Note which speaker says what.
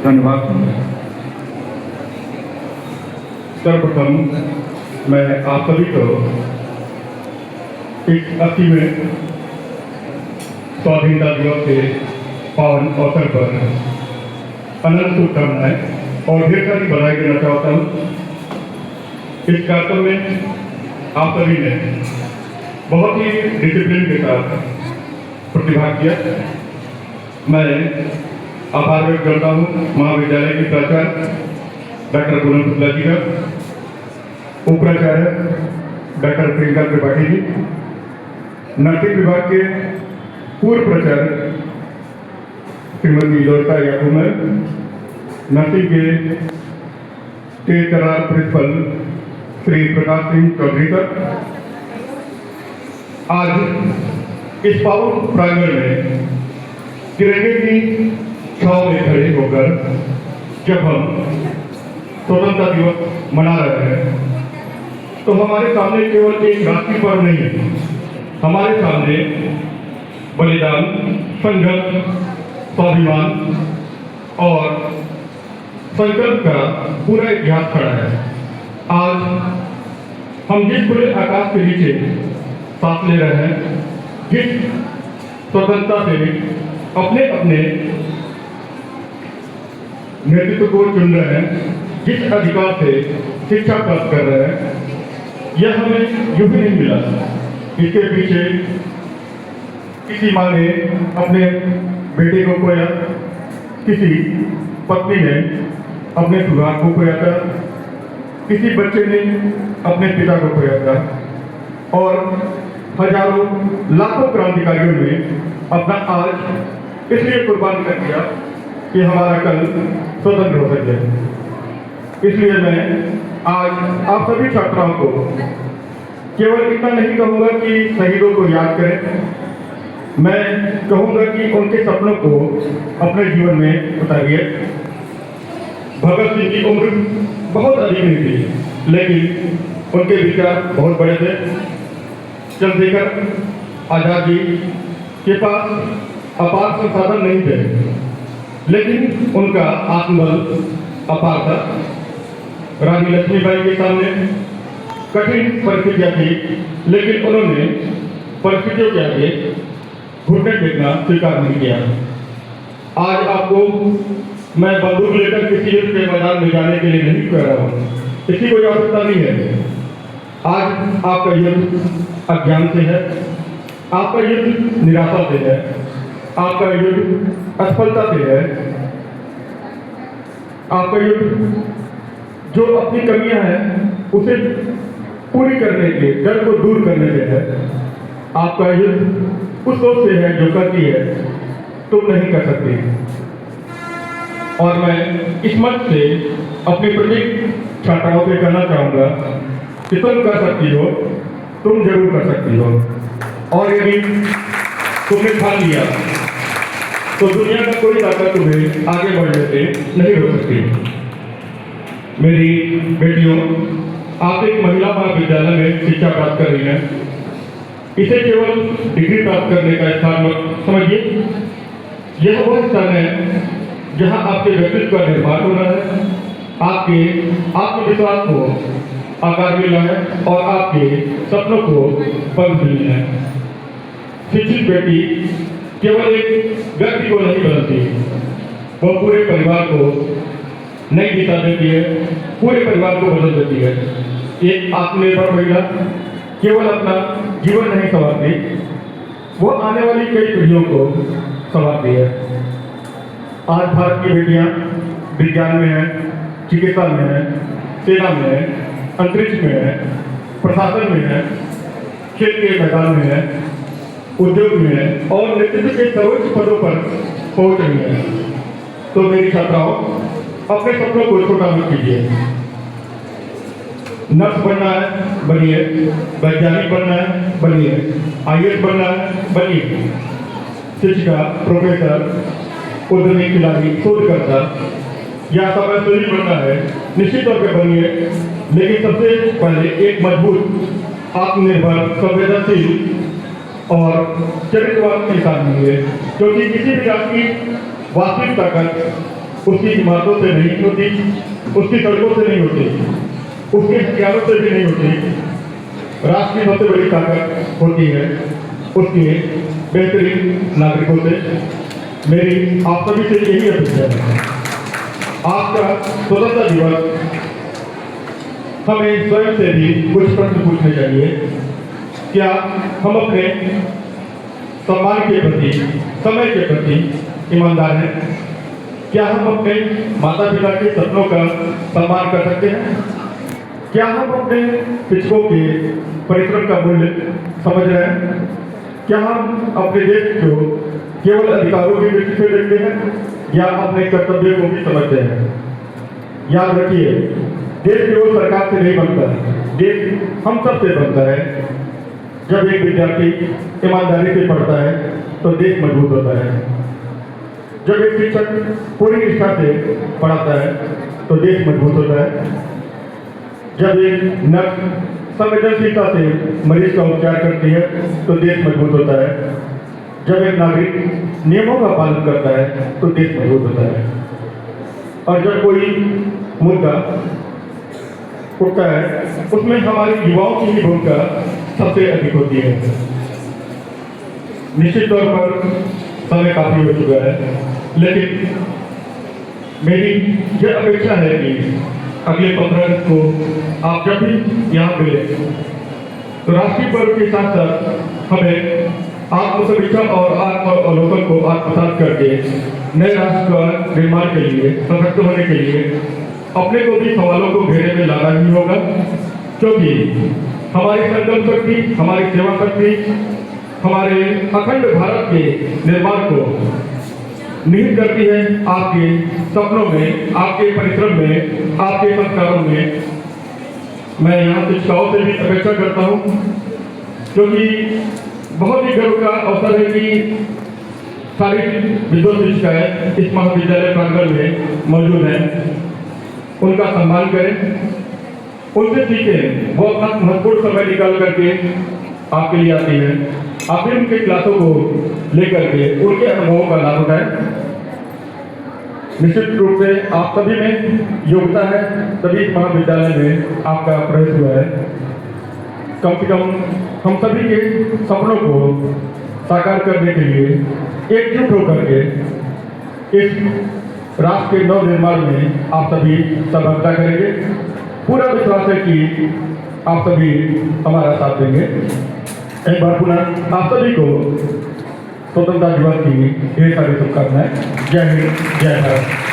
Speaker 1: धन्यवाद। सर्वप्रथम मैं आप सभी को इस 80वें स्वाधीनता दिवस के पावन अवसर पर अनंत शुभकामनाएं और ढेर सारी बधाई देना चाहता हूँ। इस कार्यक्रम में आप सभी ने बहुत ही डिसिप्लिन के साथ प्रतिभाग किया। मैं आभार व्यक्त करता हूँ महाविद्यालय की प्राचार्य डॉक्टर पूनम शुक्ला जी का, उपाचार्य डॉक्टर प्रियंका त्रिपाठी जी, नर्सिंग विभाग के पूर्व प्राचार्य श्रीमती लोरिता याकुमर, नर्सिंग के तेज तर्रार प्रिंसिपल श्री प्रकाश सिंह चौधरी सर। आज इस पावन प्रांगण में तिरंगे की छांव में खड़े होकर जब हम स्वतंत्रता दिवस मना रहे हैं तो हमारे सामने केवल एक राष्ट्रीय पर्व नहीं है, हमारे सामने बलिदान, संघर्ष, स्वाभिमान और संकल्प का पूरा इतिहास खड़ा है। आज हम जिस खुले आकाश के नीचे सांस ले रहे हैं, जिस स्वतंत्रता से अपने अपने नेतृत्व को चुन रहे हैं, जिस अधिकार से शिक्षा प्राप्त कर रहे हैं, यह हमें यूं ही नहीं मिला। इसके पीछे किसी माँ ने अपने बेटे को खोया, किसी पत्नी ने अपने सुहाग को खोया था, किसी बच्चे ने अपने पिता को खोया था और हजारों लाखों क्रांतिकारियों ने अपना आज इसलिए कुर्बान कर दिया कि हमारा कल स्वतंत्र हो सके। इसलिए मैं आज आप सभी छात्राओं को केवल इतना नहीं कहूँगा कि शहीदों को याद करें, मैं कहूँगा कि उनके सपनों को अपने जीवन में उतारिए। भगत सिंह की उम्र बहुत अधिक नहीं थी, लेकिन उनके विचार बहुत बड़े थे। चंद्रशेखर आजाद जी के पास अपार संसाधन नहीं थे, लेकिन उनका आत्मबल अपार था। रानी लक्ष्मीबाई के सामने कठिन परिस्थितियां थी, लेकिन उन्होंने परिस्थितियों के आगे घुटने टेकना स्वीकार नहीं किया। आज आपको मैं बंदूक लेकर किसी युद्ध के मैदान में जाने के लिए नहीं कह रहा हूँ, इसकी कोई आवश्यकता नहीं है। आज आपका युद्ध अज्ञान से है, आपका युद्ध निराशा से है, आपका युद्ध असफलता से है, आपका युद्ध जो अपनी कमियां हैं उसे पूरी करने के, डर को दूर करने से है। आपका युद्ध उस सोच से है जो करती है तुम नहीं कर सकती। और मैं इस मंच से अपनी प्रत्येक छात्राओं से कहना चाहूँगा कि तुम कर सकती हो, तुम जरूर कर सकती हो। और यदि तुमने ठान लिया तो दुनिया का कोई ताकत तुम्हें आगे बढ़ने से नहीं रोक सकती। मेरी बेटियों, आप एक महिला महाविद्यालय में शिक्षा प्राप्त कर रही हैं। इसे केवल डिग्री प्राप्त करने का स्थान मत समझिए, यह वह स्थान है जहां आपके व्यक्तित्व का निर्माण हो रहा है, आपके आत्मविश्वास को आकार मिला है और आपके सपनों को पनप मिली है। शिक्षित बेटी केवल एक व्यक्ति को नहीं बदलती, वह पूरे परिवार को नई दिशा देती है, पूरे परिवार को बदल देती है। एक आत्मनिर्भर महिला केवल अपना जीवन नहीं संवारती, वो आने वाली कई पीढ़ियों को संवारती है। आज भारत की बेटियां विज्ञान में हैं, चिकित्सा में हैं, सेना में हैं, अंतरिक्ष में हैं, प्रशासन में हैं, खेल के मैदान में हैं, उद्योग में हैं और नेतृत्व के सर्वोच्च पदों पर पहुंच रही हैं। तो मेरी छात्राओं, अपने सपनों को छोटा मत कीजिए। नर्स बनना है बनिए, वैज्ञानिक बनना है बनिए, IAS बनना है बनिए, शिक्षिका, प्रोफेसर, उद्यमी, खिलाड़ी, शोधकर्ता या समाजसेवी बनना है, निश्चित तौर पर बनिए। लेकिन सबसे पहले एक मजबूत, आत्मनिर्भर, संवेदनशील और चरित्रवान इंसान बनिए, क्योंकि किसी भी राष्ट्र की वास्तविक ताकत उसकी इमारतों से नहीं होती, उसकी सड़कों से नहीं होती, उसके हथियारों से भी नहीं होती। राष्ट्र की सबसे बड़ी ताकत होती है उसके बेहतरीन नागरिकों से। मेरी आप सभी से यही अपेक्षा है। आपका स्वतंत्रता दिवस हमें स्वयं से भी कुछ प्रश्न पूछने चाहिए। क्या हम अपने सम्मान के प्रति, समय के प्रति ईमानदार हैं? क्या हम अपने माता पिता के सपनों का सम्मान कर सकते हैं? क्या हम अपने शिक्षकों के परिश्रम का मूल्य समझ रहे हैं? क्या हम अपने देश को केवल अधिकारों की दृष्टि से देखते हैं या अपने कर्तव्यों को भी समझते हैं? याद रखिए, देश केवल सरकार से नहीं बनता, देश हम सब से बनता है। जब एक विद्यार्थी ईमानदारी से पढ़ता है तो देश मजबूत होता है। जब एक शिक्षक पूरी निष्ठा से पढ़ाता है तो देश मजबूत होता है। जब एक नर्स संवेदनशीलता से मरीज का उपचार करती है तो देश मजबूत होता है। जब एक नागरिक नियमों का पालन करता है तो देश मजबूत होता है। और जब कोई मुद्दा उठता है उसमें हमारे युवाओं की ही भूमिका सबसे अधिक होती है। निश्चित तौर पर समय काफी हो चुका है, लेकिन मेरी यह अपेक्षा है कि अगले 15 अगस्त को आप जब भी यहाँ मिले तो राष्ट्रीय पर्व के साथ साथ हमें आत्मसमीक्षा और आत्मावलोकन को आत्मसात करके नए राष्ट्र का निर्माण के लिए, सशक्त होने के लिए अपने को भी सवालों को घेरे में लाना ही होगा। क्योंकि हमारी संकल्प शक्ति, हमारी सेवा शक्ति, हमारे अखंड भारत के निर्माण को निहित करती है आपके सपनों में, आपके परिश्रम में, आपके संस्कारों में। मैं यहाँ शिक्षकों से भी अपेक्षा करता हूँ, क्योंकि बहुत ही गर्व का अवसर है कि सारी विद्वत शिक्षिकाएं इस महाविद्यालय प्रांगण में मौजूद हैं। उनका सम्मान करें, उनसे सीखें। वो अपना महत्वपूर्ण समय निकाल करके आपके लिए आती है। आप भी उनके क्लासों को लेकर के उनके अनुभवों का लाभ उठाएं। निश्चित रूप से आप सभी में योग्यता है, तभी इस महाविद्यालय में आपका प्रवेश हुआ है। कम से कम हम सभी के सपनों को साकार करने के लिए एकजुट होकर के इस राष्ट्र के नव निर्माण में आप सभी सहभागिता करेंगे। पूरा विश्वास है कि आप सभी हमारा साथ देंगे। एक बार पुनः आप सभी को स्वतंत्रता दिवस की ढेर सारी शुभकामनाएं। जय हिंद, जय भारत।